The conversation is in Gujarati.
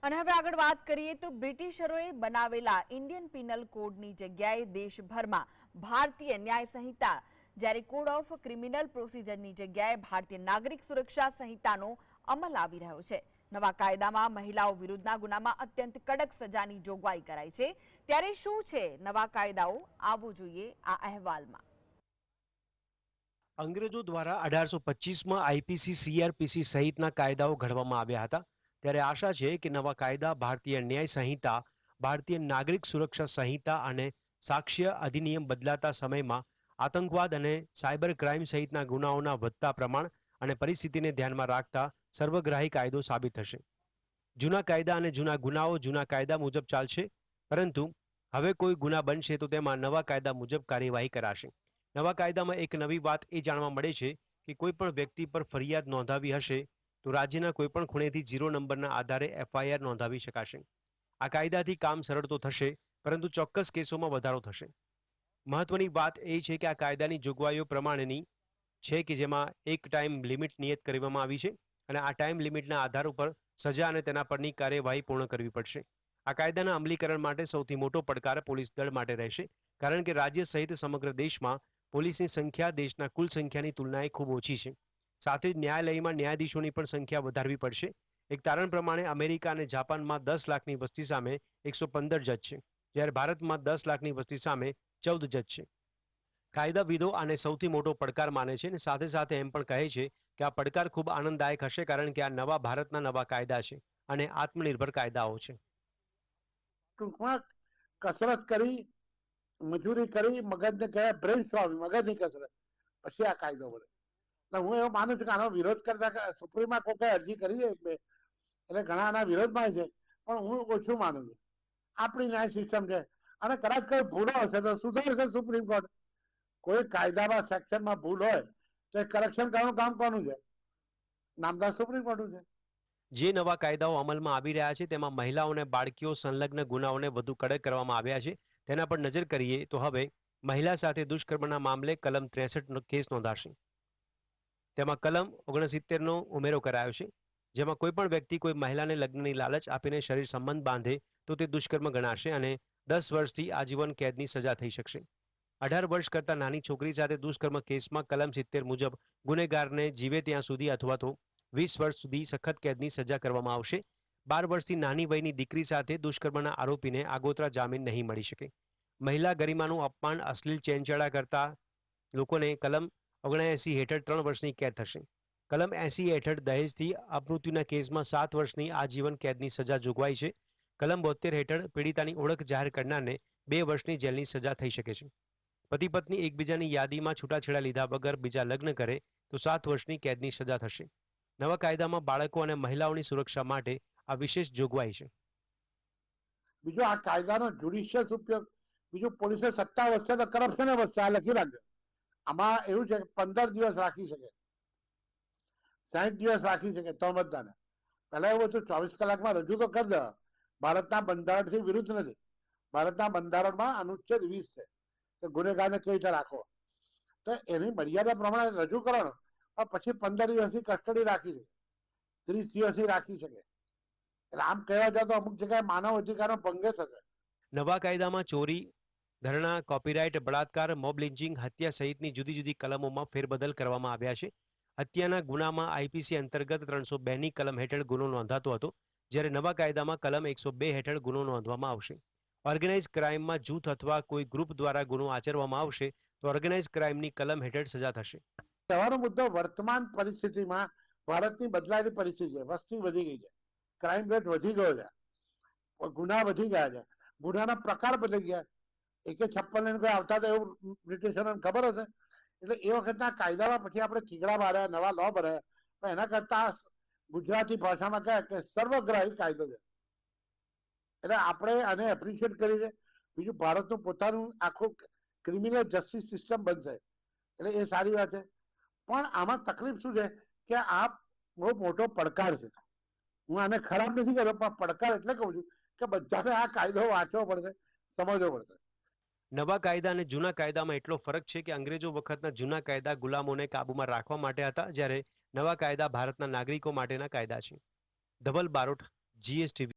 અને હવે આગળ વાત કરીએ તો બ્રિટિશરોએ બનાવેલા ઇન્ડિયન પિનલ કોડની જગ્યાએ દેશભરમાં ભારતીય ન્યાય સંહિતા, જ્યારે કોડ ઓફ ક્રિમિનલ પ્રોસિજરની જગ્યાએ ભારતીય નાગરિક સુરક્ષા સંહિતાનો અમલ આવી રહ્યો છે. નવા કાયદામાં મહિલાઓ વિરુદ્ધના ગુનામાં અત્યંત કડક સજાની જોગવાઈ કરાઈ છે. ત્યારે શું છે નવા કાયદાઓ? આવવું જોઈએ આ અહેવાલમાં. અંગ્રેજો દ્વારા 1825માં આઈપીસી, સીઆરપીસી સહિતના કાયદાઓ ઘડવામાં આવ્યા હતા. ત્યારે આશા છે કે નવા કાયદા ભારતીય ન્યાય સંહિતા, ભારતીય નાગરિક સુરક્ષા સંહિતા અને સાક્ષ્ય અધિનિયમ બદલાતા સમયમાં આતંકવાદ અને સાયબર ક્રાઇમ સહિતના ગુનાઓના વધતા પ્રમાણ અને પરિસ્થિતિને ધ્યાનમાં રાખતા સર્વગ્રાહી કાયદો સાબિત થશે. જૂના કાયદા અને જૂના ગુનાઓ જૂના કાયદા મુજબ ચાલશે, પરંતુ હવે કોઈ ગુના બનશે તો તેમાં નવા કાયદા મુજબ કાર્યવાહી કરાશે. નવા કાયદામાં એક નવી વાત એ જાણવા મળે છે કે કોઈ પણ વ્યક્તિ પર ફરિયાદ નોંધાવી હશે તો રાજ્યના કોઈપણ ખૂણેથી 0 નંબરના આધારે એફઆઈઆર નોંધાવી શકાશે. આ કાયદાથી કામ સરળ તો થશે, પરંતુ ચોક્કસ કેસોમાં વધારો થશે. મહત્વની વાત એ છે કે આ કાયદાની જોગવાઈઓ પ્રમાણેની છે કે જેમાં એક ટાઈમ લિમિટ નિયત કરવામાં આવી છે અને આ ટાઈમ લિમિટના આધાર ઉપર સજા અને તેના પરની કાર્યવાહી પૂર્ણ કરવી પડશે. આ કાયદાના અમલીકરણ માટે સૌથી મોટો પડકાર પોલીસ દળ માટે રહેશે, કારણ કે રાજ્ય સહિત સમગ્ર દેશમાં પોલીસની સંખ્યા દેશના કુલ સંખ્યાની તુલનાએ ખૂબ ઓછી છે. સાથે જ ન્યાયાલયમાં ન્યાયાધીશોની પણ સંખ્યા વધારવી પડશે. એક તારણ પ્રમાણે અમેરિકા અને જાપાનમાં 10 લાખની વસ્તી સામે 115 જજ છે, જ્યારે ભારતમાં 10 લાખની વસ્તી સામે 14 જજ છે. કાયદાવિદો આને સૌથી મોટો પડકાર માને છે અને સાથે સાથે એમ પણ કહે છે કે આ પડકાર ખૂબ આનંદદાયક હશે, કારણ કે આ નવા ભારતના નવા કાયદા છે અને આત્મનિર્ભર કાયદાઓ છે. ટૂંકમાં કસરત કરી, મજૂરી કરી, મગજને કહેવાય બ્રેન સ્ટોર્મિંગ, મગજની કસરત, પછી આ કાયદો બને. એટલે હું એવું માનું છું કે આનો વિરોધ કરતા સુપ્રીમમાં કોઈ અરજી કરી છે એટલે ઘણા આના વિરોધમાં છે, પણ હું ઓછું માનું છું. આપણી ન્યાય સિસ્ટમ છે અને કદાચ કોઈ ભૂલો હશે તો સુધારશે સુપ્રીમ કોર્ટ. કોઈ કાયદામાં સેક્શનમાં ભૂલ હોય તો એ કરેક્શન કરવાનું કામ કોનું છે? નામદાર સુપ્રીમ કોર્ટનું છે. જે નવા કાયદાઓ અમલમાં આવી રહ્યા છે તેમાં મહિલાઓ અને બાળકીઓ સંલગ્ન ગુનાઓને વધુ કડક કરવામાં આવ્યા છે. તેના પર નજર કરીએ તો હવે મહિલા સાથે દુષ્કર્મના મામલે કલમ 63 કેસ નોંધાશે. તેમાં કલમ 69નો ઉમેરો કરાયો છે, જેમાં કોઈ પણ વ્યક્તિ કોઈ મહિલાને લગ્નની લાલચ આપીને શરીર સંબંધ બાંધે તો તે દુષ્કર્મ ગણાશે અને 10 વર્ષથી આજીવન કેદની સજા થઈ શકશે. 18 વર્ષ કરતાં નાની છોકરી સાથે દુષ્કર્મ કેસમાં કલમ 70 મુજબ ગુનેગારને જીવે ત્યાં સુધી અથવા તો 20 વર્ષ સુધી સખત કેદની સજા કરવામાં આવશે. 12 વર્ષથી નાની વયની દીકરી સાથે દુષ્કર્મના આરોપીને આગોતરા જામીન નહીં મળી શકે. મહિલા ગરિમાનું અપમાન, અશ્લીલ ચેનચાળા કરતા લોકોને કલમ 79 હેઠળ 3 વર્ષની કેદ થશે. કલમ 80 હેઠળ દહેજથી અપમૃત્યુના કેસમાં 7 વર્ષની આજીવન કેદની સજા જોગવાઈ છે. કલમ 72 હેઠળ પીડિતાની ઓળખ જાહેર કરનારને 2 વર્ષની જેલની સજા થઈ શકે છે. પતિ પત્ની એકબીજાની યાદીમાં છૂટાછેડા લીધા વગર બીજા લગ્ન કરે તો 7 વર્ષની કેદની સજા થશે. નવા કાયદામાં બાળકો અને મહિલાઓની સુરક્ષા માટે આ વિશેષ જોગવાઈ છે. બીજો આ કાયદાનો જ્યુડિશિયલ ઉપયોગ, બીજું પોલીસે સત્તા વધશે તો કરપ્શન વધશે. આ લખી રાખજો. આમાં એવું છે કે 15 દિવસ રાખી શકે, 60 દિવસ રાખી શકે તો બધાને. પહેલા એવું હતું 24 કલાકમાં રજૂ તો કરી દે. ભારતના બંધારણથી વિરુદ્ધ નથી. ભારતના બંધારણમાં અનુચ્છેદ 20 છે કે ગુનેગારને કેવી રીતે રાખવો. તો એની મર્યાદા પ્રમાણે રજૂ કરવાનો, પછી 15 દિવસની કસ્ટડી રાખી શકે, 30 દિવસથી રાખી શકે. એટલે આમ કહેવા જાય તો અમુક જગ્યાએ માનવ અધિકારનો ભંગ થશે. નવા કાયદામાં ચોરી, ધરણા, કોપીરાઇટ, બળાત્કાર, મોબ લિન્ચિંગ, હત્યા સહિતની જુદી જુદી કલમોમાં ફેરબદલ કરવામાં આવ્યા છે. હત્યાના ગુનામાં આઈપીસી અંતર્ગત 302ની કલમ હેઠળ ગુનો નોંધાતો હતો, જ્યારે નવા કાયદામાં કલમ 102 હેઠળ ગુનો નોંધવામાં આવશે. ઓર્ગેનાઇઝ ક્રાઇમમાં જૂથ અથવા કોઈ ગ્રુપ દ્વારા ગુનો આચરવામાં આવશે તો ઓર્ગેનાઇઝ ક્રાઇમની કલમ હેઠળ સજા થશે. કહેવાનો મુદ્દો વર્તમાન પરિસ્થિતિમાં ભારતની બદલાયેલી પરિસ્થિતિ છે. વસ્તી વધી ગઈ છે, ક્રાઇમ રેટ વધી ગયો છે, ગુના વધી ગયા છે, ગુનાના પ્રકાર બદલી ગયા. 56 લઈને કોઈ આવતા હતા એવું બ્રિટિશરોને ખબર હશે. એટલે એ વખતના કાયદામાં પછી આપણે થીગડા માર્યા, નવા લો ભરાયા. પણ એના કરતા ગુજરાતી ભાષામાં કહે કે સર્વગ્રાહી કાયદો છે. એટલે આપણે આને એપ્રિશિએટ કરી છે. બીજું ભારતનું પોતાનું આખું ક્રિમિનલ જસ્ટિસ સિસ્ટમ બનશે, એટલે એ સારી વાત છે. પણ આમાં તકલીફ શું છે કે આ બહુ મોટો પડકાર છે. હું આને ખરાબ નથી કહેતો, પણ પડકાર એટલે કહું છું કે બધાને આ કાયદો વાંચવો પડશે, સમજવો પડશે. નવા કાયદા અને જૂના કાયદામાં એટલો ફરક છે કે અંગ્રેજો વખતના જૂના કાયદા ગુલામોને કાબૂમાં રાખવા માટે હતા, જ્યારે નવા કાયદા ભારતના નાગરિકો માટેના કાયદા છે. ધવલ બારોટ, GSTV.